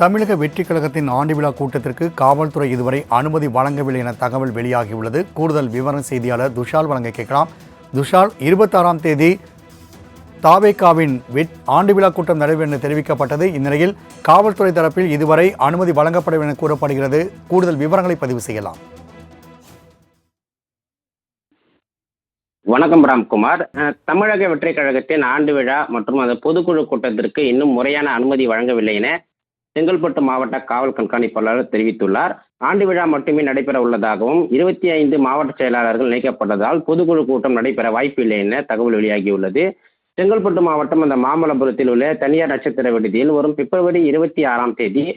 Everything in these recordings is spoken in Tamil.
தமிழக வெற்றி கழகத்தின் ஆண்டு விழா கூட்டத்திற்கு காவல்துறை இதுவரை அனுமதி வழங்கவில்லை என தகவல் வெளியாகியுள்ளது. கூடுதல் விவரம் செய்தியாளர் துஷால் வழங்க கேட்கலாம். துஷால், 26ஆம் தேதி தாவேகாவின் ஆண்டு விழா கூட்டம் நடைபெறும் என தெரிவிக்கப்பட்டது. இந்நிலையில் காவல்துறை தரப்பில் இதுவரை அனுமதி வழங்கப்படவில்லை என கூறப்படுகிறது. கூடுதல் விவரங்களை பதிவு செய்யலாம். வணக்கம் ராம்குமார். தமிழக வெற்றி கழகத்தின் ஆண்டு விழா மற்றும் அந்த பொதுக்குழு கூட்டத்திற்கு இன்னும் முறையான அனுமதி வழங்கவில்லை என செங்கல்பட்டு மாவட்ட காவல் கண்காணிப்பாளர் தெரிவித்துள்ளார். ஆண்டு விழா மட்டுமே நடைபெற உள்ளதாகவும் 25 மாவட்ட செயலாளர்கள் நீக்கப்பட்டதால் பொதுக்குழு கூட்டம் நடைபெற வாய்ப்பில்லை என தகவல் வெளியாகியுள்ளது. செங்கல்பட்டு மாவட்டம் அந்த மாமல்லபுரத்தில் உள்ள தனியார் நட்சத்திர விடுதியில் வரும் பிப்ரவரி 26ஆம் தேதி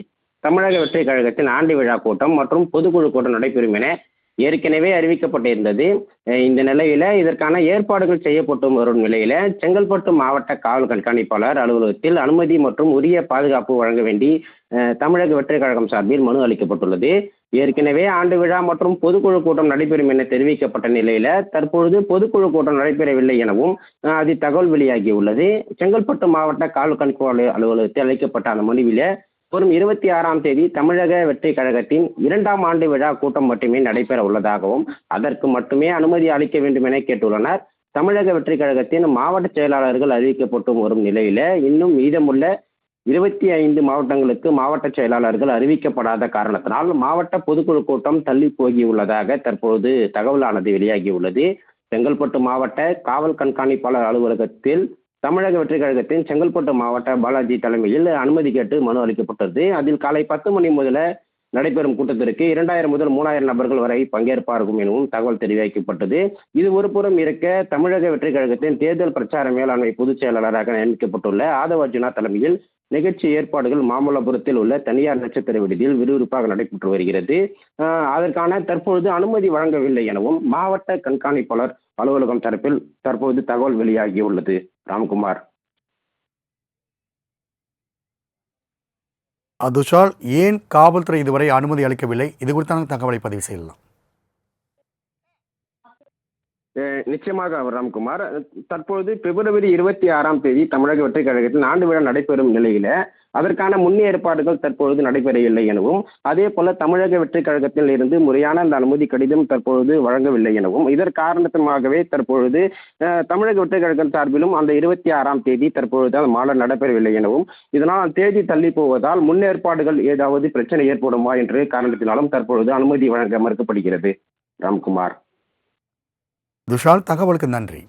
தமிழக வெற்றி கழகத்தின் ஆண்டு விழா கூட்டம் மற்றும் பொதுக்குழு கூட்டம் நடைபெறும் என ஏற்கனவே அறிவிக்கப்பட்டிருந்தது. இந்த நிலையில இதற்கான ஏற்பாடுகள் செய்யப்பட்டு வரும் நிலையில செங்கல்பட்டு மாவட்ட காவல் கண்காணிப்பாளர் அலுவலகத்தில் அனுமதி மற்றும் உரிய பாதுகாப்பு வழங்க வேண்டி தமிழக வெற்றி கழகம் சார்பில் மனு அளிக்கப்பட்டுள்ளது. ஏற்கனவே ஆண்டு விழா மற்றும் பொதுக்குழு கூட்டம் நடைபெறும் என தெரிவிக்கப்பட்ட நிலையில தற்பொழுது பொதுக்குழு கூட்டம் நடைபெறவில்லை எனவும் அது தகவல் வெளியாகியுள்ளது. செங்கல்பட்டு மாவட்ட காவல் கண்காணிப்பாளர் அலுவலகத்தில் அளிக்கப்பட்ட அந்த மனுவில வரும் 26ஆம் தேதி தமிழக வெற்றி கழகத்தின் 2ஆம் ஆண்டு விழா கூட்டம் மட்டுமே நடைபெற உள்ளதாகவும் அதற்கு மட்டுமே அனுமதி அளிக்க வேண்டும் என கேட்டுள்ளனர். தமிழக வெற்றி கழகத்தின் மாவட்ட செயலாளர்கள் அறிவிக்கப்பட்டு வரும் நிலையில இன்னும் மீதமுள்ள 25 மாவட்டங்களுக்கு மாவட்ட செயலாளர்கள் அறிவிக்கப்படாத காரணத்தினால் மாவட்ட பொதுக்குழு கூட்டம் தள்ளி போகியுள்ளதாக தற்போது தகவலானது வெளியாகியுள்ளது. செங்கல்பட்டு மாவட்ட காவல் கண்காணிப்பாளர் அலுவலகத்தில் தமிழக வெற்றி கழகத்தின் செங்கல்பட்டு மாவட்ட பாலாஜி தலைமையில் அனுமதி கேட்டு மனு அளிக்கப்பட்டது. அதில் காலை 10 மணி முதல நடைபெறும் கூட்டத்திற்கு 2000 முதல் 3000 நபர்கள் வரை பங்கேற்பார்கள் எனவும் தகவல் தெரிவிக்கப்பட்டது. இது ஒருபுறம் இருக்க தமிழக வெற்றி கழகத்தின் தேர்தல் பிரச்சார மேலாண்மை பொதுச் செயலாளராக நியமிக்கப்பட்டுள்ள ஆதவ அர்ஜுனா தலைமையில் நிகழ்ச்சி ஏற்பாடுகள் மாமல்லபுரத்தில் உள்ள தனியார் நட்சத்திர விடுதியில் விறுவிறுப்பாக நடைபெற்று வருகிறது. அதற்கான தற்பொழுது அனுமதி வழங்கவில்லை எனவும் மாவட்ட கண்காணிப்பாளர் அலுவலகம் தரப்பில் தற்போது தகவல் வெளியாகியுள்ளது. ராம்குமார். துஷால், ஏன் காவல்துறை இதுவரை அனுமதி அளிக்கவில்லை? இது குறித்தான தகவலை பதிவு செய்யலாம். நிச்சயமாக ராம்குமார், தற்பொழுது பிப்ரவரி 26ஆம் தேதி தமிழக வெற்றி கழகத்தில் ஆண்டு விழா நடைபெறும் நிலையில அதற்கான முன்னேற்பாடுகள் தற்பொழுது நடைபெறவில்லை எனவும் அதே போல தமிழக வெற்றி கழகத்தில் இருந்து முறையான அந்த அனுமதி கடிதம் தற்பொழுது வழங்கவில்லை எனவும் இதற்கு காரணமாகவே தற்பொழுது தமிழக வெற்றி கழகம் சார்பிலும் அந்த 26ஆம் தேதி தற்பொழுது அந்த மாநாடு நடைபெறவில்லை எனவும் இதனால் தேதி தள்ளி போவதால் முன்னேற்பாடுகள் ஏதாவது பிரச்சனை ஏற்படுமா என்ற காரணத்தினாலும் தற்பொழுது அனுமதி வழங்க மறுக்கப்படுகிறது. ராம்குமார். துஷால், தகவலுக்கு நன்றி.